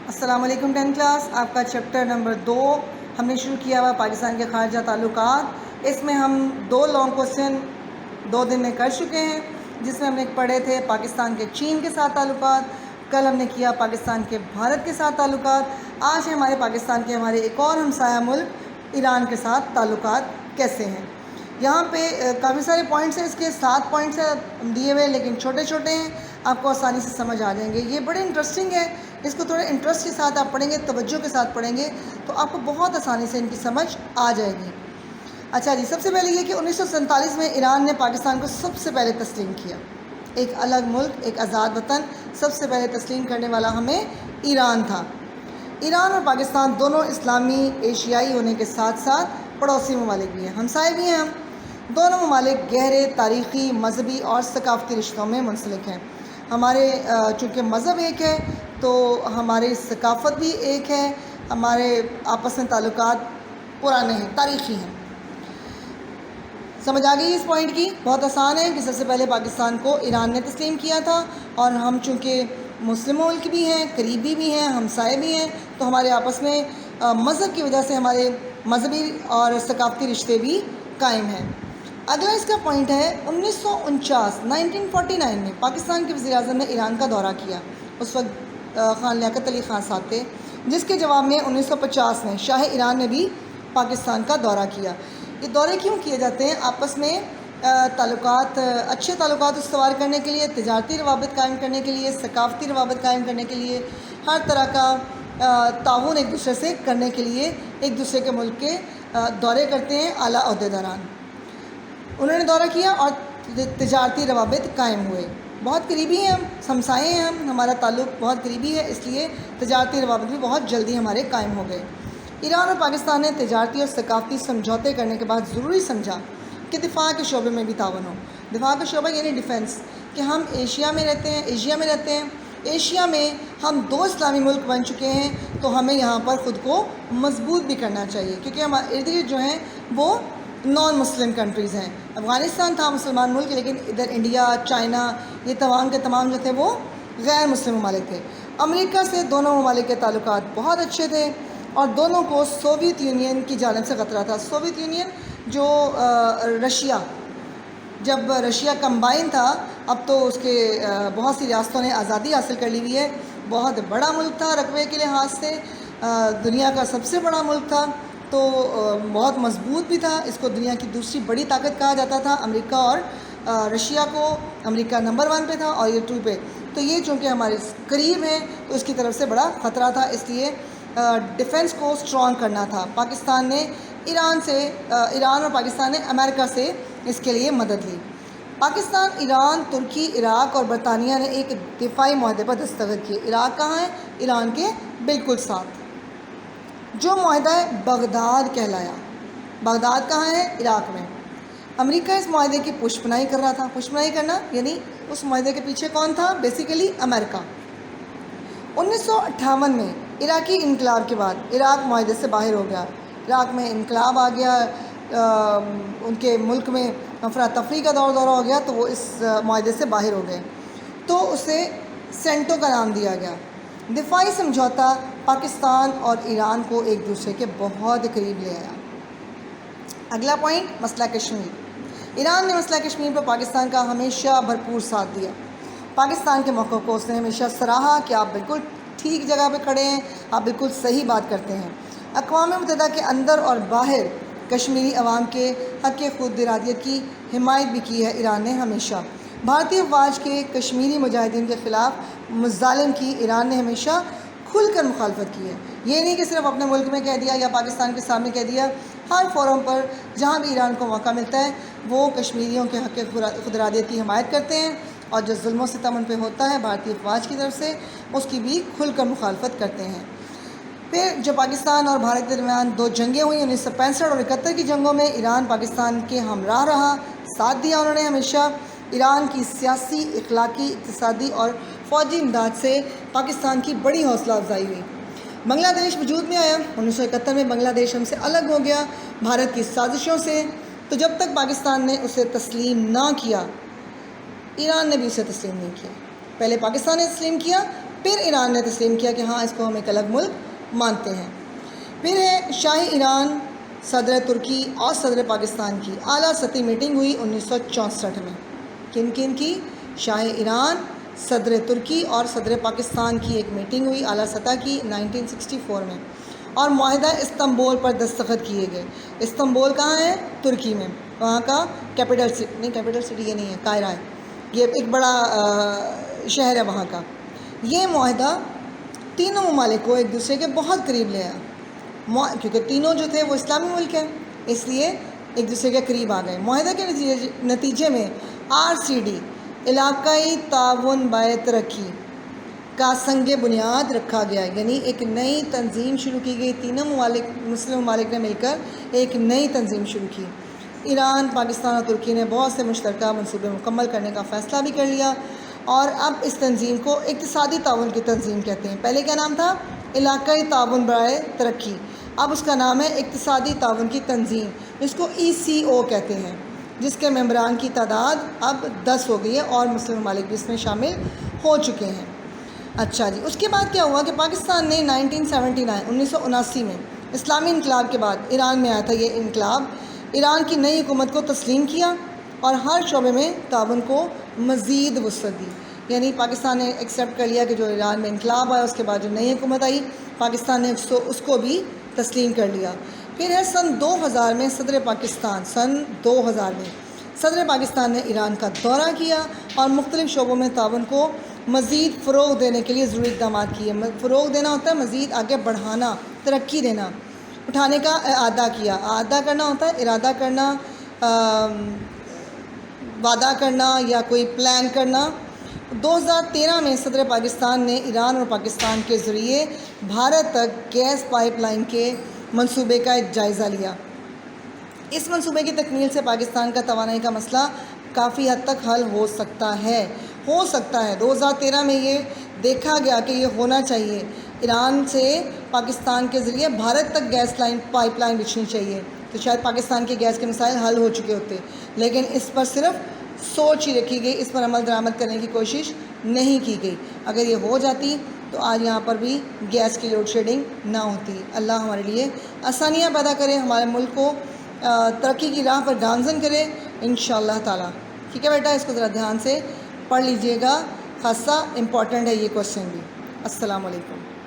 السلام علیکم 10 کلاس. آپ کا چیپٹر نمبر 2 ہم نے شروع کیا ہوا پاکستان کے خارجہ تعلقات. اس میں ہم 2 لانگ کوسچن 2 دن میں کر چکے ہیں، جس میں ہم نے پڑھے تھے پاکستان کے چین کے ساتھ تعلقات. کل ہم نے کیا پاکستان کے بھارت کے ساتھ تعلقات. آج ہمارے پاکستان کے ہمارے ایک اور ہمسایہ ملک ایران کے ساتھ تعلقات کیسے ہیں. یہاں پہ کافی سارے پوائنٹس ہیں، اس کے 7 پوائنٹس دیے ہوئے لیکن چھوٹے چھوٹے ہیں، آپ کو آسانی سے سمجھ آ جائیں گے. یہ بڑے انٹرسٹنگ ہے، اس کو تھوڑے انٹرسٹ کے ساتھ آپ پڑھیں گے، توجہ کے ساتھ پڑھیں گے تو آپ کو بہت آسانی سے ان کی سمجھ آ جائے گی. اچھا جی، سب سے پہلے یہ کہ 1947 میں ایران نے پاکستان کو سب سے پہلے تسلیم کیا. ایک الگ ملک، ایک آزاد وطن سب سے پہلے تسلیم کرنے والا ہمیں ایران تھا. ایران اور پاکستان دونوں اسلامی ایشیائی ہونے کے ساتھ ساتھ پڑوسی ممالک بھی ہیں، ہمسائے بھی ہیں. ہم دونوں ممالک گہرے تاریخی، مذہبی اور ثقافتی رشتوں میں منسلک ہیں. ہمارے چونکہ مذہب ایک ہے تو ہماری ثقافت بھی ایک ہے، ہمارے آپس میں تعلقات پرانے ہیں، تاریخی ہیں. سمجھ آ گئی اس پوائنٹ کی؟ بہت آسان ہے کہ سب سے پہلے پاکستان کو ایران نے تسلیم کیا تھا، اور ہم چونکہ مسلم ملک بھی ہیں، قریبی بھی ہیں، ہمسائے بھی ہیں، تو ہمارے آپس میں مذہب کی وجہ سے ہمارے مذہبی اور ثقافتی رشتے بھی قائم ہیں. اگلا اس کا پوائنٹ ہے 1949 میں پاکستان کے وزیر اعظم نے ایران کا دورہ کیا. اس وقت خان لیاقت علی خان صاحب تھے، جس کے جواب میں 1950 میں شاہ ایران نے بھی پاکستان کا دورہ کیا. یہ دورے کیوں کیے جاتے ہیں؟ آپس میں تعلقات، اچھے تعلقات استوار کرنے کے لیے، تجارتی روابط قائم کرنے کے لیے، ثقافتی روابط قائم کرنے کے لیے، ہر طرح کا تعاون ایک دوسرے سے کرنے کے لیے ایک دوسرے کے ملک کے دورے کرتے ہیں اعلیٰ عہدیداران. انہوں نے دورہ کیا اور تجارتی روابط قائم ہوئے. بہت قریبی ہیں ہم، ہمسائے ہیں ہمارا تعلق بہت قریبی ہے، اس لیے تجارتی روابط بھی بہت جلدی ہمارے قائم ہو گئے. ایران اور پاکستان نے تجارتی اور ثقافتی سمجھوتے کرنے کے بعد ضروری سمجھا کہ دفاع کے شعبے میں بھی تعاون ہو. دفاع کا شعبہ یعنی ڈیفنس، کہ ہم ایشیا میں رہتے ہیں. ایشیا میں ہم 2 اسلامی ملک بن چکے ہیں، تو ہمیں یہاں پر خود کو مضبوط بھی کرنا چاہیے، کیونکہ ہمارے ارد گرد جو ہیں وہ نان مسلم کنٹریز ہیں. افغانستان تھا مسلمان ملک، لیکن ادھر انڈیا، چائنا، یہ تمام کے تمام جو تھے وہ غیر مسلم ممالک تھے. امریکہ سے دونوں ممالک کے تعلقات بہت اچھے تھے، اور دونوں کو سوویت یونین کی جانب سے خطرہ تھا. سوویت یونین جو رشیا، جب رشیا کمبائن تھا، اب تو اس کے بہت سی ریاستوں نے آزادی حاصل کر لی ہوئی ہے. بہت بڑا ملک تھا رقبے کے لحاظ سے، دنیا کا سب سے بڑا ملک تھا، تو بہت مضبوط بھی تھا. اس کو دنیا کی دوسری بڑی طاقت کہا جاتا تھا. امریکہ اور رشیا کو امریکہ نمبر 1 پہ تھا اور یہ 2 پہ. تو یہ چونکہ ہمارے قریب ہیں تو اس کی طرف سے بڑا خطرہ تھا، اس لیے ڈیفنس کو اسٹرانگ کرنا تھا. ایران اور پاکستان نے امریکہ سے اس کے لیے مدد لی. پاکستان، ایران، ترکی، عراق اور برطانیہ نے ایک دفاعی معاہدے پر دستخط کیے. عراق کہاں ہے؟ ایران کے بالکل ساتھ، جو معاہدہ بغداد کہلایا. بغداد کہاں ہے؟ عراق میں. امریکہ اس معاہدے کی پشپنائی کر رہا تھا. پشپنائی کرنا یعنی اس معاہدے کے پیچھے کون تھا؟ بیسیکلی امریکہ. 1958 میں عراقی انقلاب کے بعد عراق معاہدے سے باہر ہو گیا. عراق میں انقلاب آ گیا، ان کے ملک میں افراتفری کا دورہ ہو گیا، تو وہ اس معاہدے سے باہر ہو گئے، تو اسے سینٹو کا نام دیا گیا. دفاعی سمجھوتا پاکستان اور ایران کو ایک دوسرے کے بہت قریب لے آیا. اگلا پوائنٹ، مسئلہ کشمیر. ایران نے مسئلہ کشمیر پر پاکستان کا ہمیشہ بھرپور ساتھ دیا. پاکستان کے موقف کو اس نے ہمیشہ سراہا کہ آپ بالکل ٹھیک جگہ پہ کھڑے ہیں، آپ بالکل صحیح بات کرتے ہیں. اقوام متحدہ کے اندر اور باہر کشمیری عوام کے حق خود ارادیت کی حمایت بھی کی ہے ایران نے ہمیشہ. بھارتی افواج کے کشمیری مجاہدین کے خلاف مظالم کی ایران نے ہمیشہ کھل کر مخالفت کی ہے. یہ نہیں کہ صرف اپنے ملک میں کہہ دیا یا پاکستان کے سامنے کہہ دیا. ہر فورم پر جہاں بھی ایران کو موقع ملتا ہے وہ کشمیریوں کے حق خود ارادیت کی حمایت کرتے ہیں، اور جو ظلم و ستم ان پہ ہوتا ہے بھارتی افواج کی طرف سے، اس کی بھی کھل کر مخالفت کرتے ہیں. پھر جو پاکستان اور بھارت کے درمیان 2 جنگیں ہوئیں، 1965 اور 71 کی جنگوں میں ایران پاکستان کے ہمراہ رہا، ساتھ دیا انہوں نے ہمیشہ. ایران کی سیاسی، اخلاقی، اقتصادی اور فوجی امداد سے پاکستان کی بڑی حوصلہ افزائی ہوئی. بنگلہ دیش وجود میں آیا. 1971 میں بنگلہ دیش ہم سے الگ ہو گیا بھارت کی سازشوں سے، تو جب تک پاکستان نے اسے تسلیم نہ کیا، ایران نے بھی اسے تسلیم نہیں کیا. پہلے پاکستان نے تسلیم کیا، پھر ایران نے تسلیم کیا کہ ہاں اس کو ہم ایک الگ ملک مانتے ہیں۔ پھر ہے شاہ ایران، صدر ترکی اور صدر پاکستان کی اعلیٰ سطحی میٹنگ ہوئی 1964 میں۔ کن کن کی؟ شاہ ایران، صدر ترکی اور صدر پاکستان کی ایک میٹنگ ہوئی اعلیٰ سطح کی 1964 میں، اور معاہدہ استنبول پر دستخط کیے گئے۔ استنبول کہاں ہے؟ ترکی میں، وہاں کا کیپٹل سٹی یہ نہیں ہے، قاہرہ ہے، یہ ایک بڑا شہر ہے وہاں کا۔ یہ معاہدہ تینوں ممالک کو ایک دوسرے کے بہت قریب لے آیا، کیونکہ تینوں جو تھے وہ اسلامی ملک ہیں، اس لیے ایک دوسرے کے قریب آ گئے۔ معاہدہ کے نتیجے میں RCD علاقائی تعاون برائے ترقی کا سنگ بنیاد رکھا گیا، یعنی ایک نئی تنظیم شروع کی گئی۔ تینوں مسلم ممالک نے مل کر ایک نئی تنظیم شروع کی۔ ایران، پاکستان اور ترکی نے بہت سے مشترکہ منصوبے مکمل کرنے کا فیصلہ بھی کر لیا، اور اب اس تنظیم کو اقتصادی تعاون کی تنظیم کہتے ہیں۔ پہلے کیا نام تھا؟ علاقائی تعاون برائے ترقی، اب اس کا نام ہے اقتصادی تعاون کی تنظیم، جس کو ECO کہتے ہیں، جس کے ممبران کی تعداد اب 10 ہو گئی ہے، اور مسلم ممالک بھی اس میں شامل ہو چکے ہیں۔ اچھا جی، اس کے بعد کیا ہوا کہ پاکستان نے 1979 میں اسلامی انقلاب کے بعد ایران میں آیا تھا یہ انقلاب، ایران کی نئی حکومت کو تسلیم کیا اور ہر شعبے میں تعاون کو مزید وسعت دی۔ یعنی پاکستان نے ایکسیپٹ کر لیا کہ جو ایران میں انقلاب آیا، اس کے بعد جو نئی حکومت آئی، پاکستان نے اس کو بھی تسلیم کر لیا۔ پھر ہے سن 2000 میں صدر پاکستان نے ایران کا دورہ کیا اور مختلف شعبوں میں تعاون کو مزید فروغ دینے کے لیے ضروری اقدامات کیے۔ فروغ دینا ہوتا ہے مزید آگے بڑھانا، ترقی دینا، اٹھانے کا اعادہ کیا۔ اعادہ کرنا ہوتا ہے ارادہ کرنا، وعدہ کرنا یا کوئی پلان کرنا۔ 2013 میں صدر پاکستان نے ایران اور پاکستان کے ذریعے بھارت تک گیس پائپ لائن کے منصوبے کا ایک جائزہ لیا۔ اس منصوبے کی تکمیل سے پاکستان کا توانائی کا مسئلہ کافی حد تک حل ہو سکتا ہے۔ 2013 میں یہ دیکھا گیا کہ یہ ہونا چاہیے، ایران سے پاکستان کے ذریعے بھارت تک گیس پائپ لائن بچھنی چاہیے، تو شاید پاکستان کے گیس کے مسائل حل ہو چکے ہوتے، لیکن اس پر صرف سوچ ہی رکھی گئی، اس پر عمل درآمد کرنے کی کوشش نہیں کی گئی۔ اگر یہ ہو جاتی تو آج یہاں پر بھی گیس کی لوڈ شیڈنگ نہ ہوتی۔ اللہ ہمارے لیے آسانیاں پیدا کرے، ہمارے ملک کو ترقی کی راہ پر گامزن کرے انشاءاللہ تعالیٰ۔ ٹھیک ہے بیٹا، اس کو ذرا دھیان سے پڑھ لیجئے گا، خاصا امپورٹنٹ ہے یہ کوسچن بھی۔ السلام علیکم۔